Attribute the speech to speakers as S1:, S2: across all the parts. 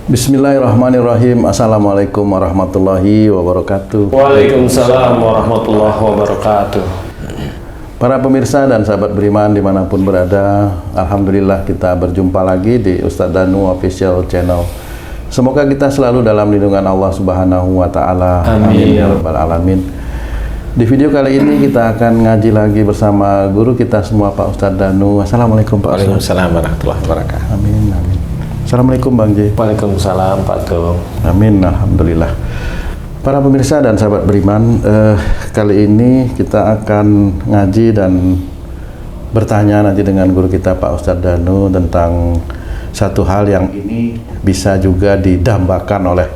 S1: Bismillahirrahmanirrahim. Assalamualaikum warahmatullahi wabarakatuh.
S2: Waalaikumsalam warahmatullahi wabarakatuh.
S1: Para pemirsa dan sahabat beriman dimanapun berada, alhamdulillah kita berjumpa lagi di Ustadz Danu Official Channel. Semoga kita selalu dalam lindungan Allah Subhanahu wa Ta'ala. Amin ya rabbal alamin. Di video kali ini kita akan ngaji lagi bersama guru kita semua, Pak Ustadz Danu. Assalamualaikum Pak Ustadz.
S2: Waalaikumsalam warahmatullahi wabarakatuh.
S1: Amin amin. Assalamualaikum Bang J.
S2: Waalaikumsalam Pak Tung.
S1: Amin, alhamdulillah. Para pemirsa dan sahabat beriman, kali ini kita akan ngaji dan bertanya nanti dengan guru kita Pak Ustadz Danu tentang satu hal yang ini bisa juga didambakan oleh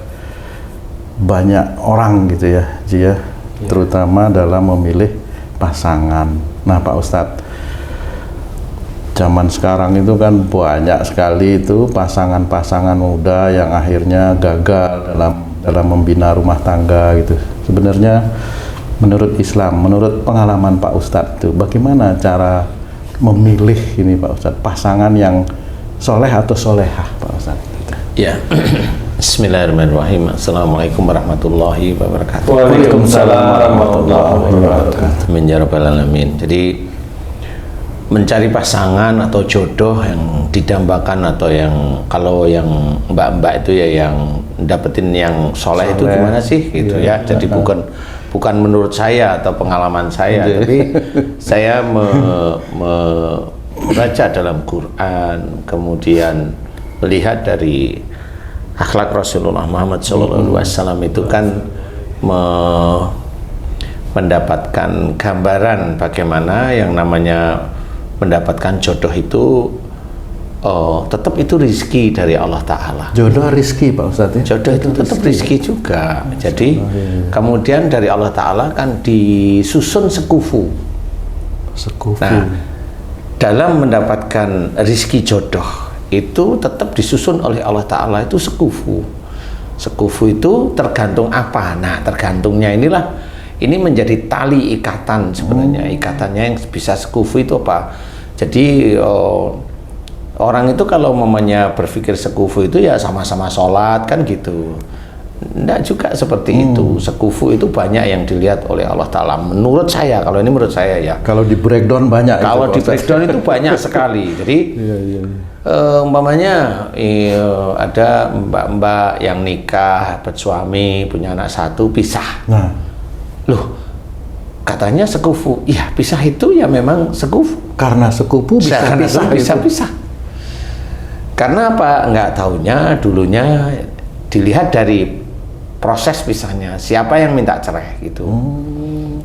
S1: banyak orang gitu ya, Ji ya, terutama dalam memilih pasangan. Nah Pak Ustadz, zaman sekarang itu kan banyak sekali itu pasangan-pasangan muda yang akhirnya gagal dalam membina rumah tangga gitu. Sebenarnya menurut Islam, menurut pengalaman Pak Ustadz itu bagaimana cara memilih ini Pak Ustadz, pasangan yang soleh atau solehah Pak Ustadz?
S2: Ya. Bismillahirrahmanirrahim. Assalamualaikum warahmatullahi wabarakatuh.
S1: Waalaikumsalam warahmatullahi wabarakatuh.
S2: Amin ya rabbal alamin. Jadi mencari pasangan atau jodoh yang didambakan atau yang kalau yang mbak-mbak itu ya yang dapetin yang soleh itu gimana sih gitu ya. Jadi bukan menurut saya atau pengalaman saya, tapi saya membaca dalam Quran, kemudian melihat dari akhlak Rasulullah Muhammad SAW itu kan mendapatkan gambaran bagaimana yang namanya mendapatkan jodoh itu tetap itu rizki dari Allah Ta'ala.
S1: Jodoh rizki Pak Ustadz ya?
S2: Jodoh itu tetap rizki juga. Jadi kemudian dari Allah Ta'ala kan disusun sekufu. Nah, dalam mendapatkan rizki jodoh itu tetap disusun oleh Allah Ta'ala itu sekufu. Sekufu itu tergantung apa? Nah, tergantungnya ini menjadi tali ikatan sebenarnya. Ikatannya yang bisa sekufu itu apa? Jadi orang itu kalau mamanya berpikir sekufu itu ya sama-sama sholat kan gitu. Enggak juga seperti itu. Sekufu itu banyak yang dilihat oleh Allah Ta'ala. Menurut saya, kalau ini menurut saya ya.
S1: Kalau di breakdown banyak.
S2: Kalau di breakdown itu banyak sekali. Jadi umpamanya ada mbak-mbak yang nikah, bersuami, punya anak satu, pisah. Nah, loh, katanya sekufu. Iya, pisah itu ya memang sekufu.
S1: Karena sekufu bisa
S2: pisah. Karena apa? Nggak taunya dulunya dilihat dari proses pisahnya. Siapa yang minta cerai gitu.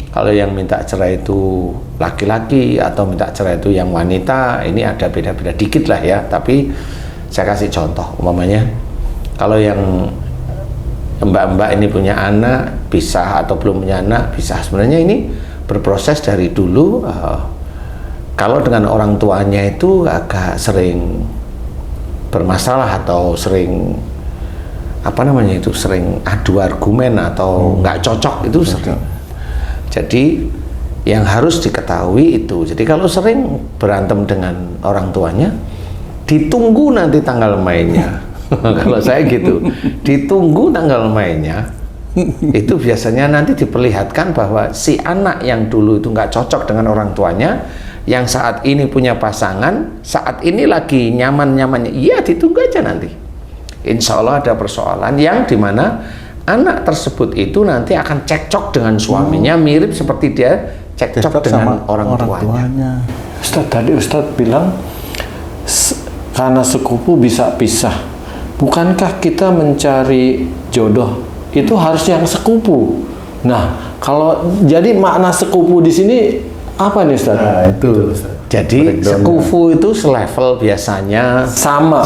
S2: Kalau yang minta cerai itu laki-laki atau minta cerai itu yang wanita, ini ada beda-beda dikit lah ya. Tapi saya kasih contoh, umpamanya kalau yang mbak-mbak ini punya anak, pisah atau belum punya anak, pisah. Sebenarnya ini berproses dari dulu. Kalau dengan orang tuanya itu agak sering bermasalah atau sering sering adu argumen atau nggak cocok itu sering. Jadi yang harus diketahui itu. Jadi kalau sering berantem dengan orang tuanya, ditunggu nanti tanggal mainnya. Kalau saya gitu, ditunggu tanggal mainnya. Itu biasanya nanti diperlihatkan bahwa si anak yang dulu itu nggak cocok dengan orang tuanya, yang saat ini punya pasangan, saat ini lagi nyaman-nyamannya, iya ditunggu aja nanti. Insya Allah ada persoalan yang dimana anak tersebut itu nanti akan cekcok dengan suaminya, mirip seperti dia cekcok dengan orang tuanya.
S3: Ustadz, tadi Ustadz bilang karena sekufu bisa pisah. Bukankah kita mencari jodoh itu harus yang sekufu? Nah, kalau jadi makna sekufu di sini apa nih Ustadz?
S1: Nah, itu.
S2: Jadi sekufu itu selevel biasanya sama,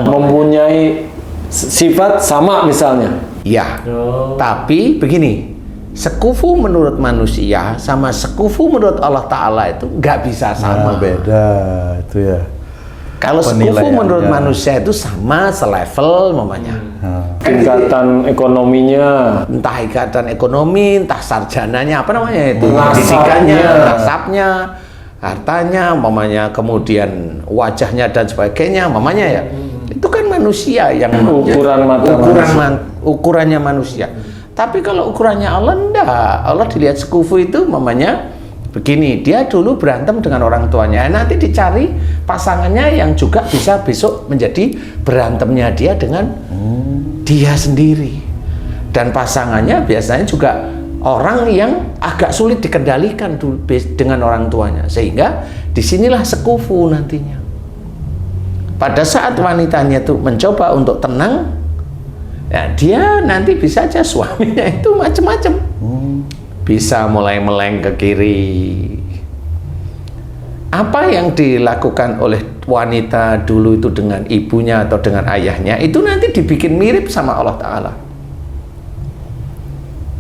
S3: mempunyai sifat sama misalnya.
S2: Ya, tapi begini, sekufu menurut manusia sama sekufu menurut Allah Ta'ala itu nggak bisa sama.
S1: Beda itu ya.
S2: Kalau sekufu menurut manusia itu sama selevel mamanya.
S3: Tingkatan ekonominya,
S2: entah ikatan ekonomi, entah sarjananya, apa namanya itu, pendidikannya, nasabnya, hartanya, mamanya, kemudian wajahnya dan sebagainya, mamanya ya. Itu kan manusia yang ukurannya manusia. Tapi kalau ukurannya Allah enggak. Allah dilihat sekufu itu mamanya begini, dia dulu berantem dengan orang tuanya, nanti dicari pasangannya yang juga bisa besok menjadi berantemnya dia dengan dia sendiri. Dan pasangannya biasanya juga orang yang agak sulit dikendalikan dengan orang tuanya, sehingga disinilah sekufu nantinya. Pada saat wanitanya itu mencoba untuk tenang, ya dia nanti bisa aja suaminya itu macam-macam, bisa mulai meleng ke kiri. Apa yang dilakukan oleh wanita dulu itu dengan ibunya atau dengan ayahnya, itu nanti dibikin mirip sama Allah Ta'ala.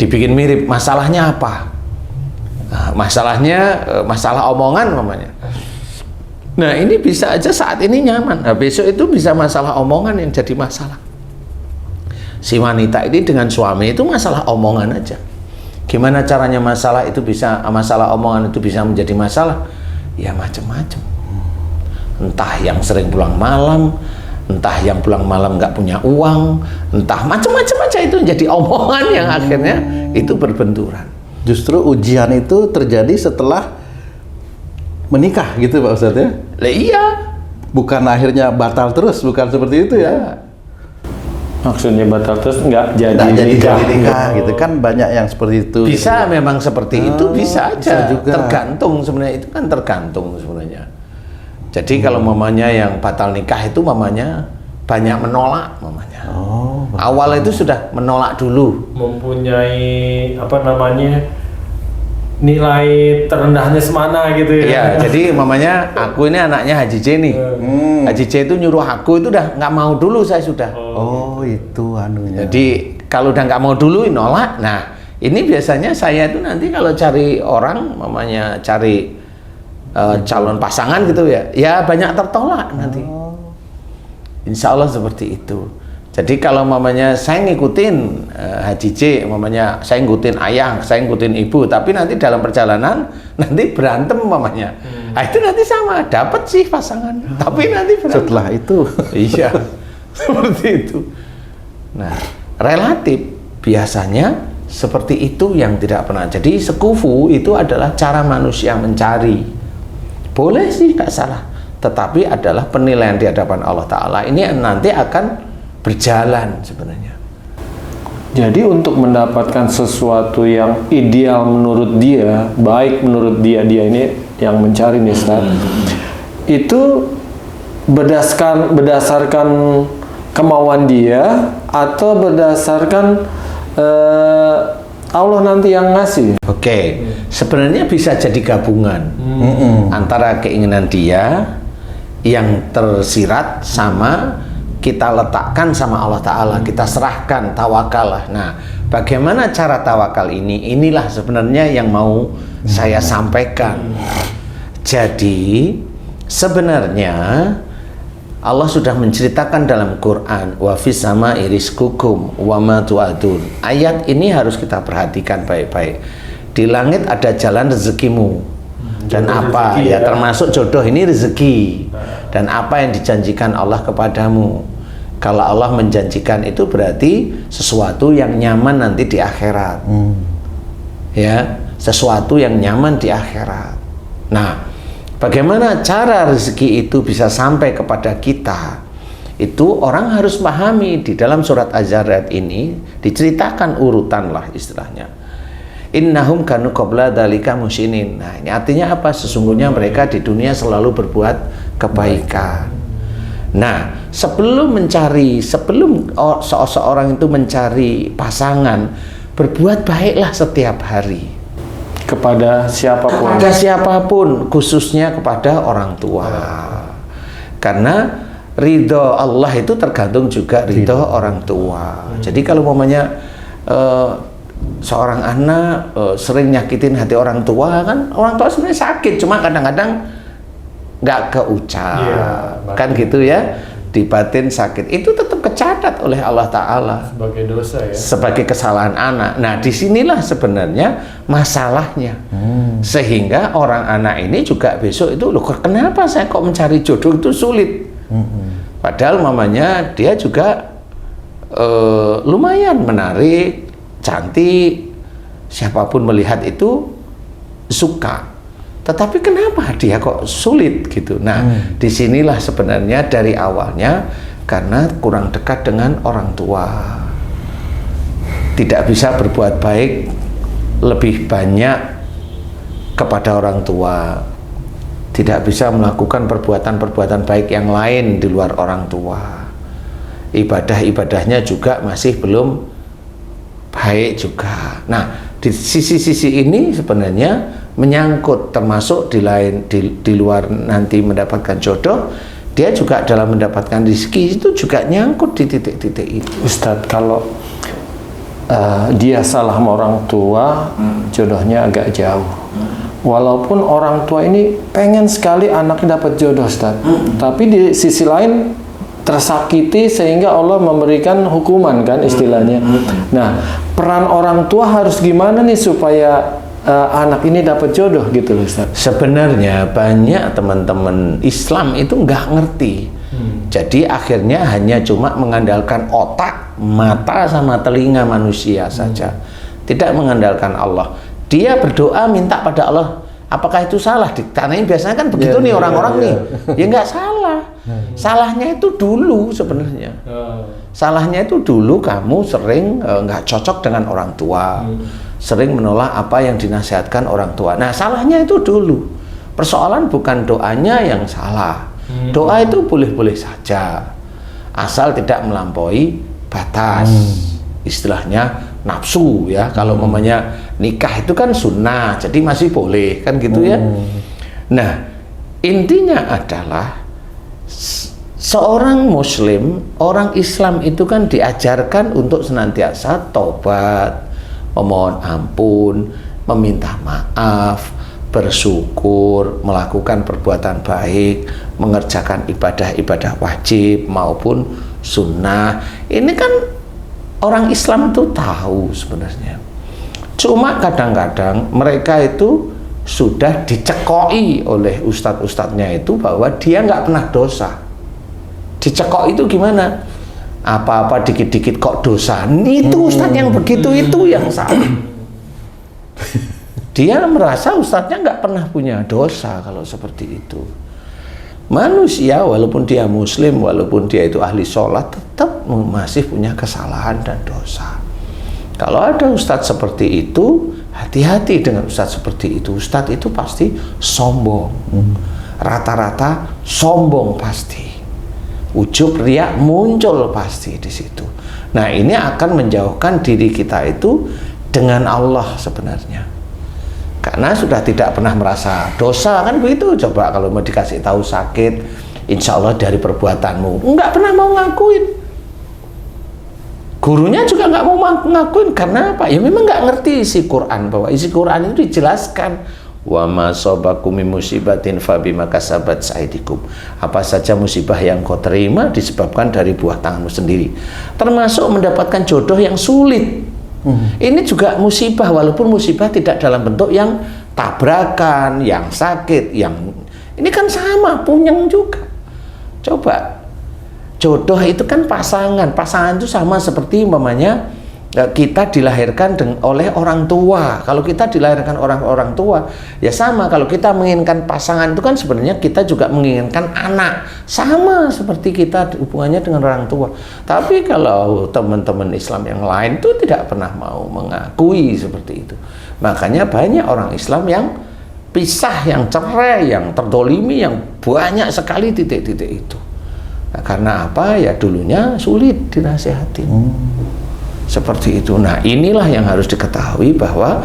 S2: Dibikin mirip. Masalahnya apa? Nah, masalahnya masalah omongan namanya. Nah, ini bisa aja saat ini nyaman, nah, besok itu bisa masalah omongan yang jadi masalah. Si wanita ini dengan suami itu masalah omongan aja. Gimana caranya masalah omongan itu bisa menjadi masalah? Ya macam-macam. Entah yang sering pulang malam, entah yang pulang malam nggak punya uang, entah macam-macam aja itu jadi omongan yang akhirnya itu berbenturan.
S1: Justru ujian itu terjadi setelah menikah gitu Pak Ustadz ya?
S2: Lah iya.
S1: Bukan akhirnya batal terus, bukan seperti itu ya?
S3: Maksudnya batal terus nggak jadi
S1: nikah gitu kan, banyak yang seperti itu.
S2: Bisa gitu. Memang seperti itu bisa aja.
S1: Bisa juga.
S2: Tergantung sebenarnya, itu kan tergantung sebenarnya. Jadi kalau mamanya yang batal nikah itu mamanya banyak menolak mamanya. Awal itu sudah menolak dulu.
S4: Mempunyai nilai terendahnya semana gitu ya.
S2: Iya, jadi mamanya aku ini anaknya Haji J nih. Haji J itu nyuruh aku itu udah nggak mau dulu saya sudah.
S1: Oh itu anunya.
S2: Jadi kalau udah nggak mau dulu nolak. Nah ini biasanya saya itu nanti kalau cari orang mamanya cari calon pasangan gitu ya banyak tertolak nanti. Insya Allah seperti itu. Jadi kalau mamanya saya ngikutin Haji J, mamanya saya ngikutin ayah, saya ngikutin ibu, tapi nanti dalam perjalanan nanti berantem mamanya. Nah, itu nanti sama, dapat sih pasangan, tapi nanti berantem.
S1: Setelah itu.
S2: Iya, seperti itu. Nah, relatif biasanya seperti itu yang tidak pernah. Jadi sekufu itu adalah cara manusia mencari. Boleh sih, nggak salah. Tetapi adalah penilaian di hadapan Allah Ta'ala. Ini nanti akan berjalan sebenarnya.
S3: Jadi untuk mendapatkan sesuatu yang ideal menurut dia, baik menurut dia ini yang mencari nih Ustaz, itu berdasarkan kemauan dia atau berdasarkan Allah nanti yang ngasih?
S2: Oke, sebenarnya bisa jadi gabungan antara keinginan dia yang tersirat sama kita letakkan sama Allah Ta'ala, kita serahkan, tawakal lah. Nah, bagaimana cara tawakal ini? Inilah sebenarnya yang mau saya sampaikan. Jadi, sebenarnya Allah sudah menceritakan dalam Quran, wa fis sama'i rizqukum wa ma tu'adun. Ayat ini harus kita perhatikan baik-baik. Di langit ada jalan rezekimu. Dan apa? Ya termasuk jodoh ini rezeki. Dan apa yang dijanjikan Allah kepadamu. Kalau Allah menjanjikan itu berarti sesuatu yang nyaman nanti di akhirat. Ya, sesuatu yang nyaman di akhirat. Nah, bagaimana cara rezeki itu bisa sampai kepada kita? Itu orang harus pahami. Di dalam surat Az-Zariyat ini diceritakan urutan lah istilahnya. Innahum kanu qabla dzalika muhsinin. Nah, ini artinya apa? Sesungguhnya mereka di dunia selalu berbuat kebaikan. Nah, sebelum seorang itu mencari pasangan, berbuat baiklah setiap hari
S3: Kepada siapapun.
S2: kepada siapapun, khususnya kepada orang tua. Karena ridho Allah itu tergantung juga ridho orang tua. Jadi kalau umpamanya seorang anak sering nyakitin hati orang tua, kan orang tua sebenarnya sakit, cuma kadang-kadang nggak keucap, kan gitu ya, di batin sakit, itu tetap kecatat oleh Allah Ta'ala
S4: sebagai dosa ya,
S2: sebagai kesalahan anak. Nah, disinilah sebenarnya masalahnya. Sehingga orang anak ini juga besok itu, loh kenapa saya kok mencari jodoh itu sulit? Padahal mamanya dia juga lumayan menarik, cantik, siapapun melihat itu suka. Tetapi kenapa dia kok sulit gitu? Nah, disinilah sebenarnya dari awalnya karena kurang dekat dengan orang tua, tidak bisa berbuat baik lebih banyak kepada orang tua, tidak bisa melakukan perbuatan-perbuatan baik yang lain di luar orang tua. Ibadah-ibadahnya juga masih belum baik juga. Nah, di sisi-sisi ini sebenarnya menyangkut, termasuk di luar nanti mendapatkan jodoh, dia juga dalam mendapatkan rezeki itu juga nyangkut di titik-titik itu.
S3: Ustadz, kalau dia salah sama orang tua, jodohnya agak jauh. Walaupun orang tua ini pengen sekali anaknya dapat jodoh, Ustadz, tapi di sisi lain tersakiti sehingga Allah memberikan hukuman kan istilahnya. Nah, peran orang tua harus gimana nih supaya anak ini dapat jodoh gitu loh, Ustaz?
S2: Sebenarnya banyak teman-teman Islam itu nggak ngerti. Jadi akhirnya hanya cuma mengandalkan otak, mata sama telinga manusia saja. Tidak mengandalkan Allah. Dia berdoa minta pada Allah. Apakah itu salah? Ditanyain biasanya kan begitu nih orang-orang nih. Ya nggak salah. Salahnya itu dulu sebenarnya. Salahnya itu dulu kamu sering nggak cocok dengan orang tua. Sering menolak apa yang dinasihatkan orang tua. Nah, salahnya itu dulu. Persoalan bukan doanya yang salah. Doa itu boleh-boleh saja, asal tidak melampaui batas. Istilahnya nafsu ya. Kalau mamanya nikah itu kan sunnah, jadi masih boleh kan gitu ya. Nah, intinya adalah seorang muslim, orang Islam itu kan diajarkan untuk senantiasa tobat, memohon ampun, meminta maaf, bersyukur, melakukan perbuatan baik, mengerjakan ibadah-ibadah wajib maupun sunnah. Ini kan orang Islam itu tahu sebenarnya. Cuma kadang-kadang mereka itu sudah dicekoi oleh ustadz-ustadznya itu bahwa dia nggak pernah dosa. Dicekoi itu gimana? Apa-apa dikit-dikit kok dosa. Itu ustadz yang begitu itu yang salah. Dia merasa ustadznya nggak pernah punya dosa kalau seperti itu. Manusia walaupun dia muslim, walaupun dia itu ahli sholat, tetap masih punya kesalahan dan dosa. Kalau ada ustadz seperti itu, hati-hati dengan ustadz seperti itu. Ustadz itu pasti sombong. Rata-rata sombong pasti. Ujub riak muncul pasti di situ. Nah, ini akan menjauhkan diri kita itu dengan Allah sebenarnya. Karena sudah tidak pernah merasa dosa kan begitu. Coba kalau mau dikasih tahu sakit, insya Allah dari perbuatanmu. Enggak pernah mau ngakuin. Gurunya juga nggak mau ngakuin. Karena apa? Ya memang nggak ngerti isi Quran. Bahwa isi Quran itu dijelaskan. Wa ma sobakum min musibatin fabima kasabat aidikum. Apa saja musibah yang kau terima disebabkan dari buah tanganmu sendiri. Termasuk mendapatkan jodoh yang sulit. Ini juga musibah, walaupun musibah tidak dalam bentuk yang tabrakan, yang sakit, yang ini kan sama, punyang juga. Coba jodoh itu kan pasangan itu sama seperti umpamanya kita dilahirkan oleh orang tua. Kalau kita dilahirkan orang tua, ya sama. Kalau kita menginginkan pasangan itu kan sebenarnya kita juga menginginkan anak. Sama seperti kita hubungannya dengan orang tua. Tapi kalau teman-teman Islam yang lain itu tidak pernah mau mengakui seperti itu. Makanya banyak orang Islam yang pisah, yang cerai, yang terdolimi, yang banyak sekali titik-titik itu. Nah, karena apa? Ya dulunya sulit dinasihatin. Seperti itu. Nah, inilah yang harus diketahui bahwa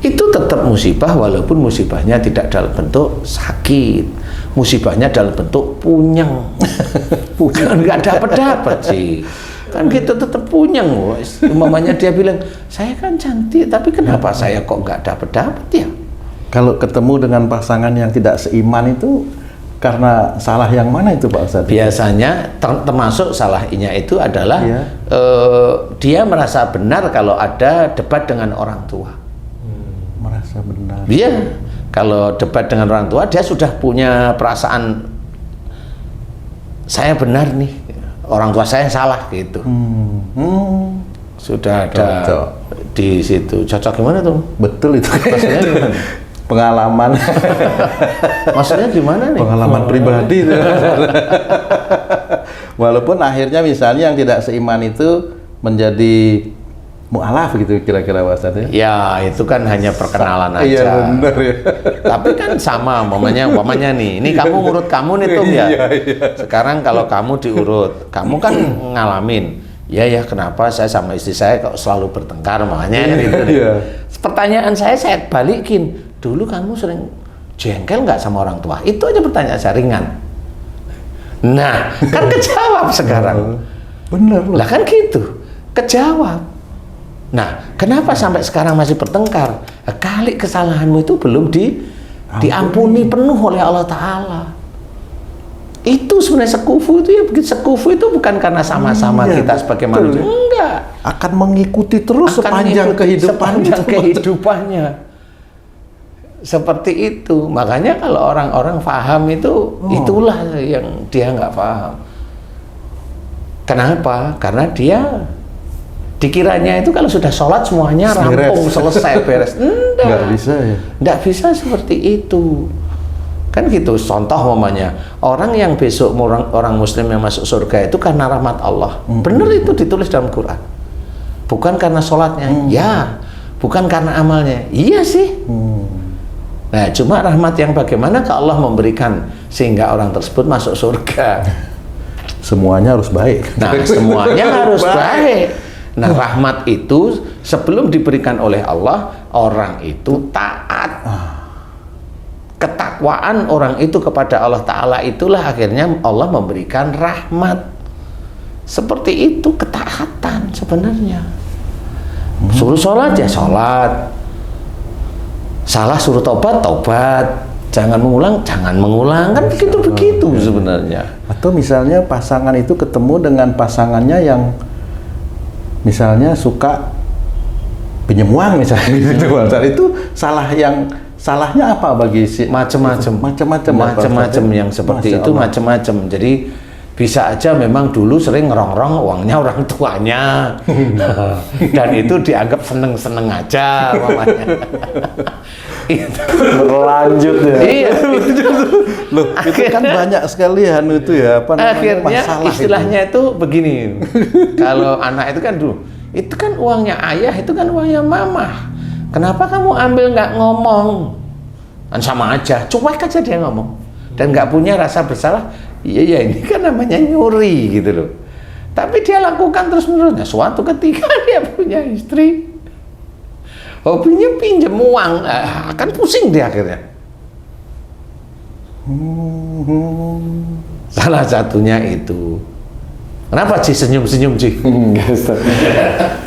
S2: itu tetap musibah walaupun musibahnya tidak dalam bentuk sakit. Musibahnya dalam bentuk punyang. Bukan nggak dapat sih. Kan gitu tetap punyang. Umpamanya dia bilang, "Saya kan cantik, tapi kenapa saya kok nggak dapat ya?"
S1: Kalau ketemu dengan pasangan yang tidak seiman itu karena salah yang mana itu Pak Ustadz?
S2: Biasanya termasuk salahnya itu adalah dia merasa benar kalau ada debat dengan orang tua.
S1: Merasa benar.
S2: Dia kalau debat dengan orang tua dia sudah punya perasaan saya benar nih orang tua saya yang salah gitu. Sudah ada
S1: Cocok.
S2: di situ. Cocok gimana tuh?
S1: Betul itu.
S2: Maksudnya gimana?
S1: Pengalaman.
S2: Maksudnya gimana nih?
S1: Pengalaman pribadi itu. Walaupun akhirnya misalnya yang tidak seiman itu menjadi mu'alaf gitu kira-kira Pak Ustadz ya.
S2: Ya itu kan hanya perkenalan aja.
S1: Iya benar ya.
S2: Tapi kan sama, umpamanya nih, ini kamu urut kamu nih Tum ya.
S1: Iya, iya.
S2: Sekarang kalau kamu diurut, kamu kan ngalamin, ya kenapa saya sama istri saya kok selalu bertengkar, makanya kan itu.
S1: Iya.
S2: Pertanyaan saya balikin, dulu kamu sering jengkel nggak sama orang tua? Itu aja pertanyaan saya ringan. Nah, kan kejawab sekarang.
S1: Benar loh.
S2: Lah kan gitu, kejawab. Nah, kenapa sampai sekarang masih bertengkar? Kali kesalahanmu itu belum diampuni penuh oleh Allah Ta'ala. Itu sebenarnya sekufu itu ya, sekufu itu bukan karena sama-sama
S1: Iya,
S2: kita sebagai
S1: betul.
S2: manusia. Enggak.
S1: Akan mengikuti terus
S2: Akan
S1: sepanjang
S2: mengikuti
S1: kehidupan
S2: sepanjang
S1: itu.
S2: kehidupannya. Seperti itu. Makanya kalau orang-orang paham itu, itulah yang dia nggak paham. Kenapa? Karena dia dikiranya itu kalau sudah sholat semuanya
S1: Beres.
S2: rampung, selesai, beres.
S1: Nggak bisa ya.
S2: Nggak bisa seperti itu. Kan gitu, contoh mamanya, orang yang besok orang muslim yang masuk surga itu karena rahmat Allah. Benar itu ditulis dalam Quran. Bukan karena sholatnya, ya. Bukan karena amalnya, iya sih. Nah, cuma rahmat yang bagaimana kalau Allah memberikan sehingga orang tersebut masuk surga.
S1: Semuanya harus baik.
S2: Nah, semuanya harus baik. Nah, rahmat itu sebelum diberikan oleh Allah, orang itu taat. Ketakwaan orang itu kepada Allah Ta'ala itulah akhirnya Allah memberikan rahmat. Seperti itu ketaatan sebenarnya. Suruh sholat ya sholat. Salah suruh tobat, tobat. Jangan mengulang. Kan begitu sebenarnya.
S1: Atau misalnya pasangan itu ketemu dengan pasangannya yang misalnya suka pinjam uang misalnya gitu. Itu salahnya apa bagi si macam-macam
S2: yang seperti itu macam-macam. Jadi bisa aja memang dulu sering ngerongrong uangnya orang tuanya dan itu dianggap seneng-seneng aja mamanya.
S3: Berlanjut ya.
S2: Iya,
S1: Loh, itu kan banyak sekali itu ya apa namanya
S2: akhirnya
S1: masalah
S2: istilahnya itu begini. Kalau anak itu kan dulu, itu kan uangnya ayah, itu kan uangnya mama. Kenapa kamu ambil nggak ngomong? Kan sama aja, cuek aja dia ngomong dan nggak punya rasa bersalah. Iya ini kan namanya nyuri gitu loh. Tapi dia lakukan terus-menerus. Nah, suatu ketika dia punya istri, hobinya pinjam uang, akan pusing dia akhirnya. Salah satunya itu. Kenapa Ci senyum-senyum Ci?
S3: Enggak, Ustaz.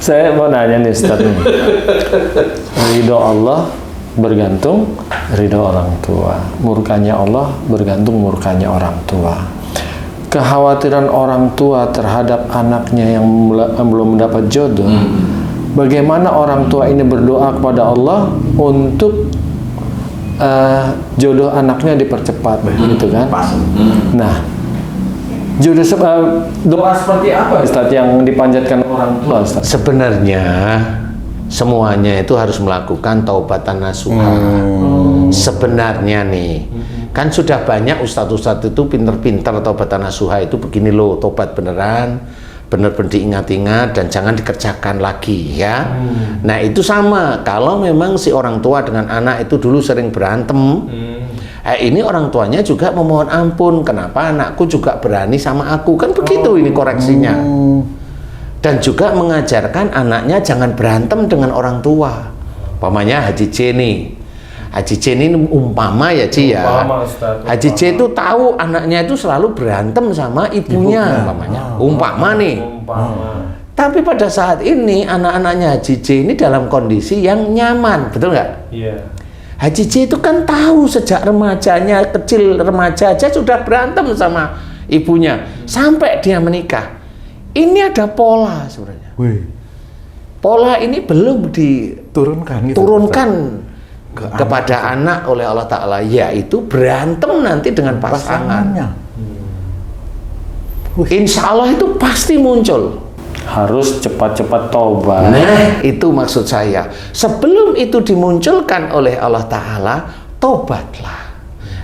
S3: Saya mau nanya nih Ustaz nih. Ridho Allah bergantung ridho orang tua. Murkanya Allah bergantung murkanya orang tua. Kekhawatiran orang tua terhadap anaknya yang belum mendapat jodoh. Bagaimana orang tua ini berdoa kepada Allah untuk jodoh anaknya dipercepat, gitu kan? Nah, jodoh doa seperti apa Ustaz yang dipanjatkan orang tua Ustaz?
S2: Sebenarnya semuanya itu harus melakukan taubatan nasuha. Sebenarnya nih, kan sudah banyak ustadz-ustadz itu pinter-pinter taubatan nasuha itu begini loh, tobat beneran, bener-bener diingat-ingat dan jangan dikerjakan lagi ya. Nah itu sama, kalau memang si orang tua dengan anak itu dulu sering berantem, ini orang tuanya juga memohon ampun, kenapa anakku juga berani sama aku, kan begitu ini koreksinya. Dan juga mengajarkan anaknya jangan berantem dengan orang tua. Umpamanya Haji C nih. Haji C ini umpama ya Ci ya. Haji C itu tahu anaknya itu selalu berantem sama ibunya. Umpamanya. Umpama nih. Tapi pada saat ini anak-anaknya Haji C ini dalam kondisi yang nyaman. Betul nggak?
S4: Iya.
S2: Haji C itu kan tahu sejak remajanya, kecil remaja aja sudah berantem sama ibunya. Sampai dia menikah. Ini ada pola sebenarnya. Pola ini belum diturunkan kepada anak oleh Allah Ta'ala, yaitu berantem nanti dengan pasangan. insya Allah itu pasti muncul.
S3: Harus cepat-cepat tobat.
S2: Nah, itu maksud saya. Sebelum itu dimunculkan oleh Allah Ta'ala, tobatlah.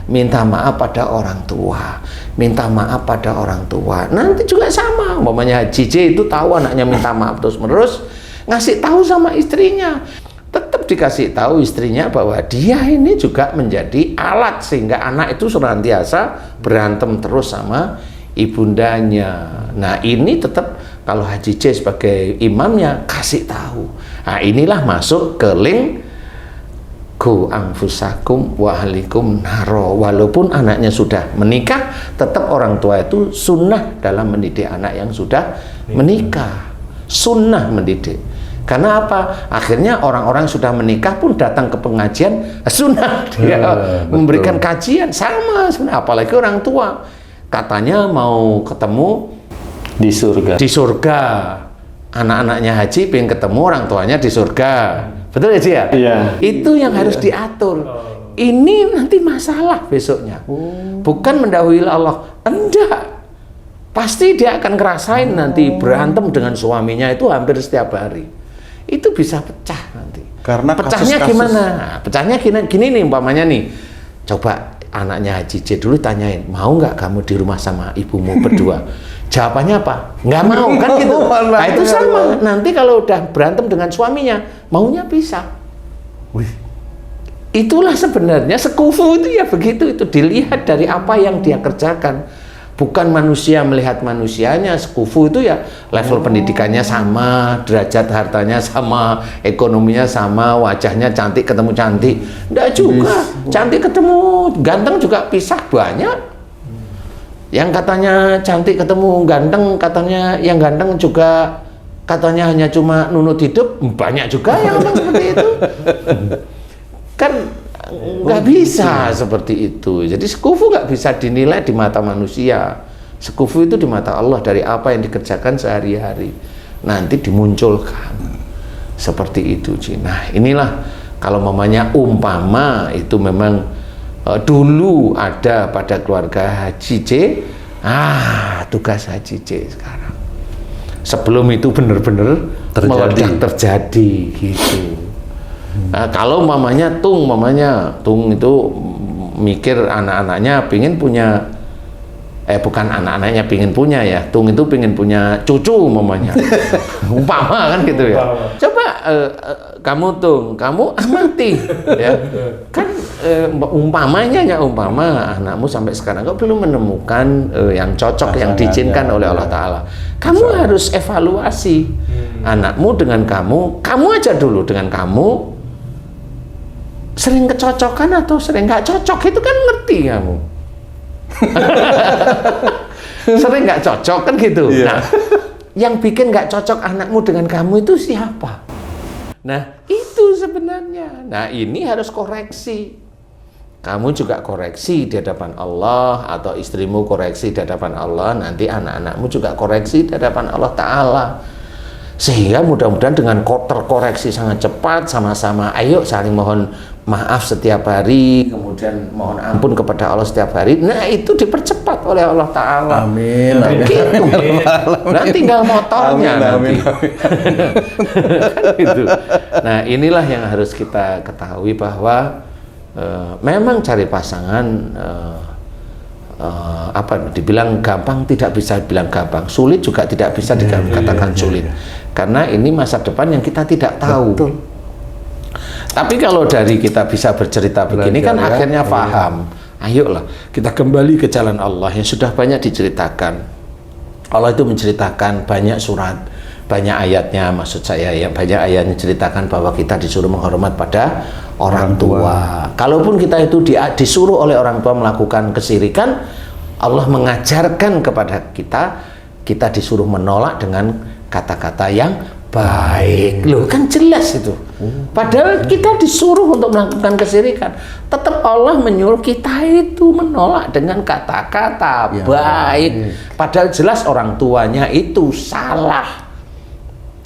S2: Minta maaf pada orang tua. Minta maaf pada orang tua. Nanti juga sama. Umpamanya Haji J itu tahu anaknya minta maaf terus-menerus, ngasih tahu sama istrinya. Tetap dikasih tahu istrinya bahwa dia ini juga menjadi alat sehingga anak itu senantiasa berantem terus sama ibundanya. Nah, ini tetap kalau Haji J sebagai imamnya kasih tahu. Nah, inilah masuk ke link Qu anfusakum wa ahlikum naro. Walaupun anaknya sudah menikah, tetap orang tua itu sunnah dalam mendidik anak yang sudah menikah. Sunnah mendidik. Karena apa? Akhirnya orang-orang sudah menikah pun datang ke pengajian, sunnah dia memberikan kajian sama sebenarnya. Apalagi orang tua katanya mau ketemu
S3: Di surga.
S2: di surga, anak-anaknya Haji pengen ketemu orang tuanya di surga, betul ya Ji ya?
S3: Iya.
S2: Itu yang harus diatur. Ini nanti masalah besoknya, bukan mendahului Allah, enggak. Pasti dia akan ngerasain nanti berantem dengan suaminya itu hampir setiap hari. Itu bisa pecah nanti.
S1: Karena
S2: pecahnya
S1: kasus-kasus-
S2: gimana? Nah, pecahnya gini nih umpamanya nih, coba anaknya Haji J dulu tanyain, mau nggak kamu di rumah sama ibumu berdua? Jawabannya apa? Nggak mau, kan gitu. Nah, itu sama. Nanti kalau udah berantem dengan suaminya, maunya pisah.
S1: Wih,
S2: Itulah sebenarnya sekufu itu ya begitu. Itu dilihat dari apa yang dia kerjakan. Bukan manusia melihat manusianya. Sekufu itu ya level pendidikannya sama, derajat hartanya sama, ekonominya sama, wajahnya cantik ketemu cantik. Nggak juga. Cantik ketemu ganteng juga pisah banyak. Yang katanya cantik ketemu ganteng, katanya yang ganteng juga katanya hanya cuma nunut hidup, banyak juga yang ngomong seperti itu. Kan nggak bisa seperti itu. Jadi sekufu nggak bisa dinilai di mata manusia. Sekufu itu di mata Allah dari apa yang dikerjakan sehari-hari. Nanti dimunculkan seperti itu. Nah, inilah kalau mamanya umpama itu memang dulu ada pada keluarga Haji J, tugas Haji J sekarang. Sebelum itu benar-benar meledak terjadi gitu. Kalau mamanya Tung itu mikir anak-anaknya pingin punya, bukan anak-anaknya pingin punya ya, Tung itu pingin punya cucu mamanya. Umpama kan gitu ya. Coba kamu Tung, kamu amati ya. Kan umpamanya anakmu sampai sekarang kok belum menemukan yang cocok, yang diizinkan oleh Allah Ta'ala. Kamu harus evaluasi anakmu dengan kamu aja dulu dengan kamu sering kecocokan atau sering nggak cocok, itu kan ngerti kamu. Sering nggak cocok kan gitu. Nah, yang bikin nggak cocok anakmu dengan kamu itu siapa? Nah, itu sebenarnya. Nah, ini harus koreksi. Kamu juga koreksi di hadapan Allah, atau istrimu koreksi di hadapan Allah, nanti anak-anakmu juga koreksi di hadapan Allah Ta'ala. Sehingga mudah-mudahan dengan terkoreksi sangat cepat, sama-sama ayo saling mohon maaf setiap hari, kemudian mohon ampun kepada Allah setiap hari. Nah, itu dipercepat oleh Allah Ta'ala.
S1: amin.
S2: Gitu. Nah, tinggal motornya nanti. Kan gitu. Nah, inilah yang harus kita ketahui bahwa memang cari pasangan dibilang gampang, tidak bisa bilang gampang, sulit juga tidak bisa dikatakan sulit, karena ini masa depan yang kita tidak tahu.
S1: Betul.
S2: Tapi kalau dari kita bisa bercerita begini kan akhirnya paham. Ayolah kita kembali ke jalan Allah yang sudah banyak diceritakan. Allah itu menceritakan banyak surat, banyak ayatnya, maksud saya ya, banyak ayatnya ceritakan bahwa kita disuruh menghormat pada orang tua. Kalaupun kita itu disuruh oleh orang tua melakukan kesirikan, Allah mengajarkan kepada kita disuruh menolak dengan kata-kata yang baik. Loh, kan jelas itu. Padahal kita disuruh untuk melakukan kesirikan, tetap Allah menyuruh kita itu menolak dengan kata-kata baik. Padahal jelas orang tuanya itu salah.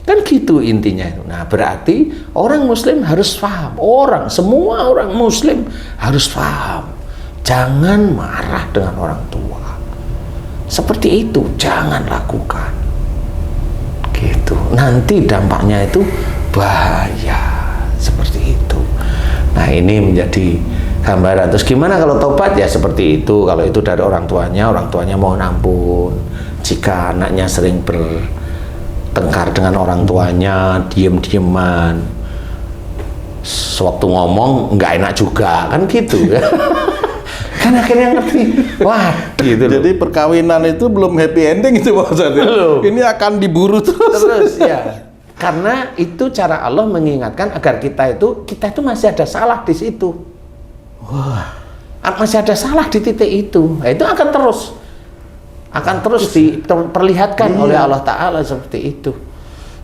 S2: Kan gitu intinya. Nah, berarti orang muslim harus paham. Semua orang muslim harus paham. Jangan marah dengan orang tua. seperti itu jangan lakukan. Gitu. Nanti dampaknya itu bahaya seperti itu. Nah, ini menjadi gambaran. Terus gimana kalau tobat? Ya seperti itu. Kalau itu dari orang tuanya mohon ampun. Jika anaknya sering bertengkar dengan orang tuanya, diem-dieman, sewaktu ngomong nggak enak juga, kan gitu ya. Kan akhirnya ngerti, wah gitu.
S1: Jadi perkawinan itu belum happy ending itu Pak Ustadz. Ini akan diburu
S2: Terus ya. Karena itu cara Allah mengingatkan agar kita itu masih ada salah di situ. Wah, masih ada salah di titik itu. Nah, itu akan terus diperlihatkan oleh Allah Ta'ala seperti itu.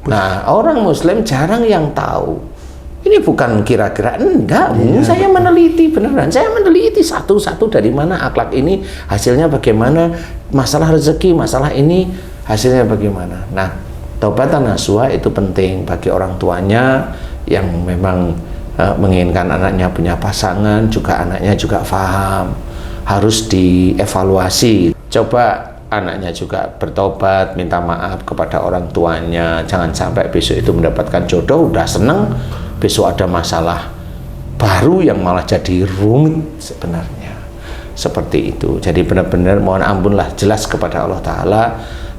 S2: Nah, orang Muslim jarang yang tahu. Ini bukan kira-kira, enggak. Saya meneliti beneran. Saya meneliti satu-satu dari mana akhlak ini, hasilnya bagaimana, masalah rezeki, masalah ini hasilnya bagaimana. Nah, taubatan nasuha itu penting bagi orang tuanya yang memang menginginkan anaknya punya pasangan, juga anaknya juga paham, harus dievaluasi. Coba anaknya juga bertobat, minta maaf kepada orang tuanya, jangan sampai besok itu mendapatkan jodoh, udah seneng, besok ada masalah baru yang malah jadi rumit sebenarnya. Seperti itu. Jadi benar-benar mohon ampunlah jelas kepada Allah Ta'ala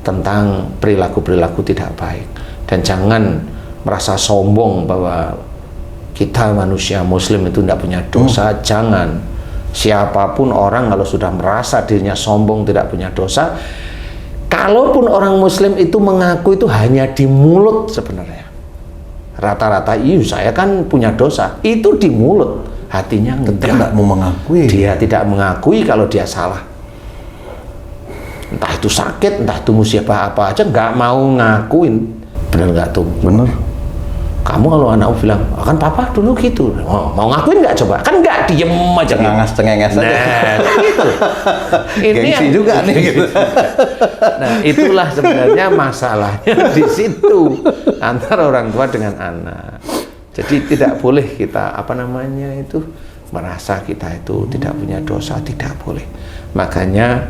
S2: tentang perilaku-perilaku tidak baik. Dan jangan merasa sombong bahwa kita manusia muslim itu tidak punya dosa. Jangan. Siapapun orang kalau sudah merasa dirinya sombong tidak punya dosa, kalaupun orang muslim itu mengaku itu hanya di mulut sebenarnya. Rata-rata saya kan punya dosa, itu di mulut, hatinya
S1: tidak mau mengakui.
S2: Dia tidak mengakui kalau dia salah. Entah itu sakit, entah itu musibah apa aja, nggak mau ngakuin. Bener nggak tuh?
S1: Bener.
S2: Kamu kalau anakku bilang, kan papa dulu gitu, mau ngakuin nggak coba? Kan nggak, diem aja.
S1: Cengenges aja.
S2: Nah, gitu. Ini
S1: Gengsi juga nih gitu.
S2: Nah, itulah sebenarnya masalahnya di situ antara orang tua dengan anak. Jadi tidak boleh kita merasa kita itu tidak punya dosa, tidak boleh. Makanya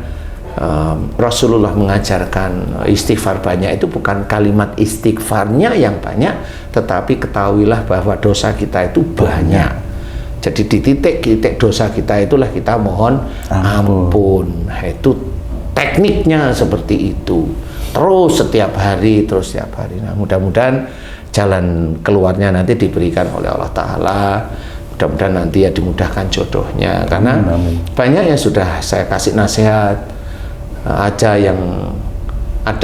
S2: Rasulullah mengajarkan istighfar banyak itu bukan kalimat istighfarnya yang banyak, tetapi ketahuilah bahwa dosa kita itu banyak. Jadi di titik dosa kita itulah kita mohon ampun. Nah, itu tekniknya seperti itu. Terus setiap hari. Nah, mudah-mudahan jalan keluarnya nanti diberikan oleh Allah Ta'ala. Mudah-mudahan nanti ya dimudahkan jodohnya. Karena banyak yang sudah saya kasih nasihat. Ada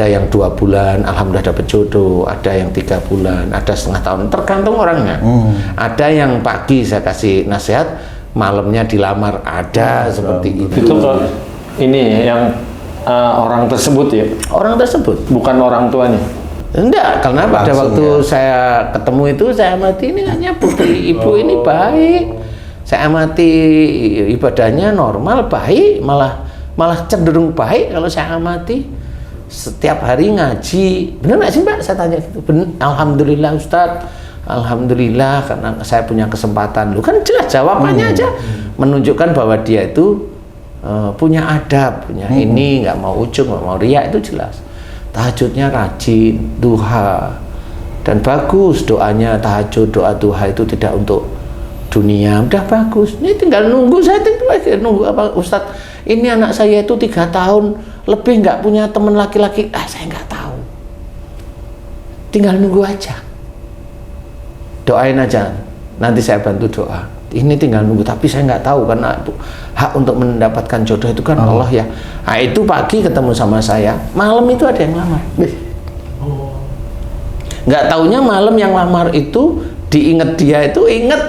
S2: yang 2 bulan alhamdulillah dapat jodoh, ada yang 3 bulan, ada setengah tahun, tergantung orangnya. Ada yang pagi saya kasih nasihat, malamnya dilamar, ada seperti itu.
S3: Itu ini yang orang tersebut ya?
S2: Orang tersebut,
S3: bukan orang tuanya.
S2: Enggak, karena pada waktu saya ketemu itu saya amati ini hanya putri ibu ini baik. Saya amati ibadahnya normal, baik, malah cenderung baik kalau saya amati. Setiap hari ngaji. Benar nggak sih Mbak? Saya tanya gitu. Alhamdulillah Ustadz. Alhamdulillah karena saya punya kesempatan. Lu kan jelas jawabannya aja menunjukkan bahwa dia itu punya adab, punya ini, nggak mau ujung, nggak mau riak, itu jelas. Tahajudnya rajin, duha, dan bagus doanya tahajud, doa duha itu tidak untuk dunia, udah bagus. Ini tinggal nunggu, saya nunggu apa Ustadz? Ini anak saya itu 3 tahun lebih nggak punya teman laki-laki. Saya nggak tahu. Tinggal nunggu aja. Doain aja. Nanti saya bantu doa. Ini tinggal nunggu. Tapi saya nggak tahu karena hak untuk mendapatkan jodoh itu kan Allah ya. Nah, itu pagi ketemu sama saya. Malam itu ada yang lamar. Nggak taunya malam yang lamar itu diinget dia itu inget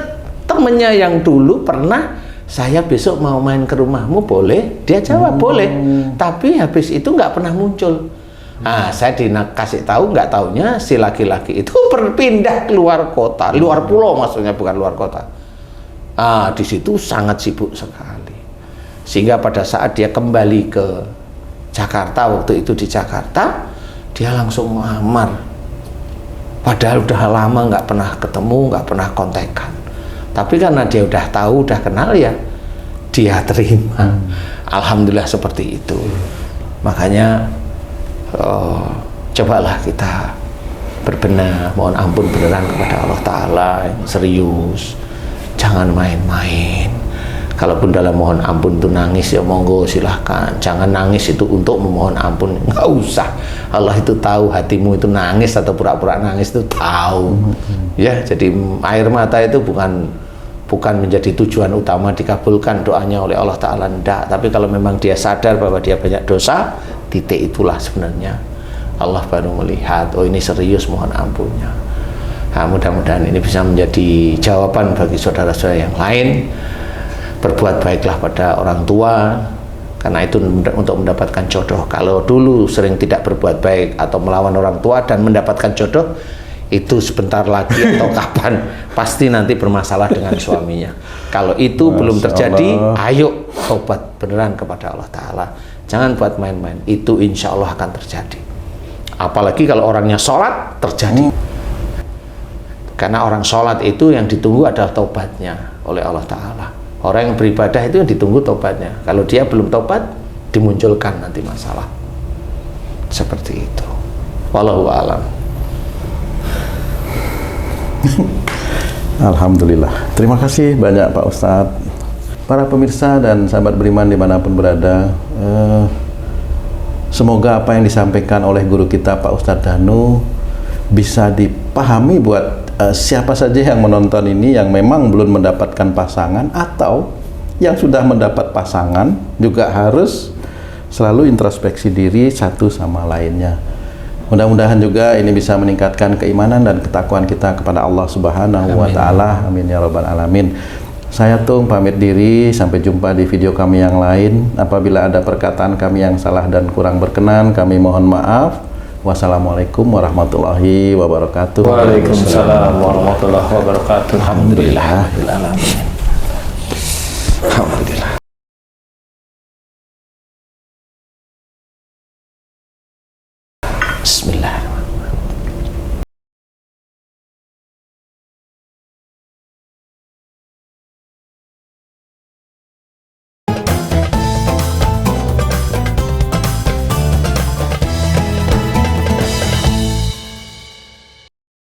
S2: temennya yang dulu pernah. Saya besok mau main ke rumahmu, boleh? Dia jawab boleh, tapi habis itu nggak pernah muncul. Nah, saya dikasih tahu, nggak taunya si laki-laki itu berpindah keluar kota, luar pulau maksudnya, bukan luar kota. Di situ sangat sibuk sekali, sehingga pada saat dia kembali ke Jakarta, waktu itu di Jakarta, dia langsung melamar. Padahal udah lama nggak pernah ketemu, nggak pernah kontekan. Tapi karena dia udah tahu, udah kenal ya, dia terima. Alhamdulillah seperti itu. Makanya cobalah kita berbenah, mohon ampun beneran kepada Allah Ta'ala, yang serius, jangan main-main. Kalaupun dalam mohon ampun itu nangis, ya monggo silahkan. Jangan nangis itu untuk memohon ampun, nggak usah. Allah itu tahu hatimu itu nangis atau pura-pura nangis itu tahu. Ya, jadi air mata itu bukan menjadi tujuan utama dikabulkan doanya oleh Allah Ta'ala, enggak. Tapi kalau memang dia sadar bahwa dia banyak dosa, titik itulah sebenarnya Allah baru melihat, oh ini serius mohon ampunnya. Nah, mudah-mudahan ini bisa menjadi jawaban bagi saudara-saudara yang lain. Berbuat baiklah pada orang tua, karena itu untuk mendapatkan jodoh. Kalau dulu sering tidak berbuat baik atau melawan orang tua dan mendapatkan jodoh, itu sebentar lagi atau kapan pasti nanti bermasalah dengan suaminya. Kalau itu belum terjadi, ayo tobat beneran kepada Allah Ta'ala. Jangan buat main-main, itu insya Allah akan terjadi. Apalagi kalau orangnya sholat, terjadi. Karena orang sholat itu yang ditunggu adalah tobatnya oleh Allah Ta'ala. Orang yang beribadah itu yang ditunggu tobatnya. Kalau dia belum tobat, dimunculkan nanti masalah. Seperti itu. Wallahu a'lam.
S1: Alhamdulillah. Terima kasih banyak Pak Ustadz. Para pemirsa dan sahabat beriman dimanapun berada, semoga apa yang disampaikan oleh guru kita Pak Ustadz Danu bisa dipahami buat siapa saja yang menonton ini yang memang belum mendapatkan pasangan, atau yang sudah mendapat pasangan juga harus selalu introspeksi diri satu sama lainnya. Mudah-mudahan juga ini bisa meningkatkan keimanan dan ketakwaan kita kepada Allah Subhanahu wa Ta'ala. Amin ya Rabbal Alamin. Saya Tung pamit diri, sampai jumpa di video kami yang lain. Apabila ada perkataan kami yang salah dan kurang berkenan, kami mohon maaf. Wassalamualaikum warahmatullahi wabarakatuh.
S3: Waalaikumsalam warahmatullahi wabarakatuh.
S2: Alhamdulillah. Alhamdulillah.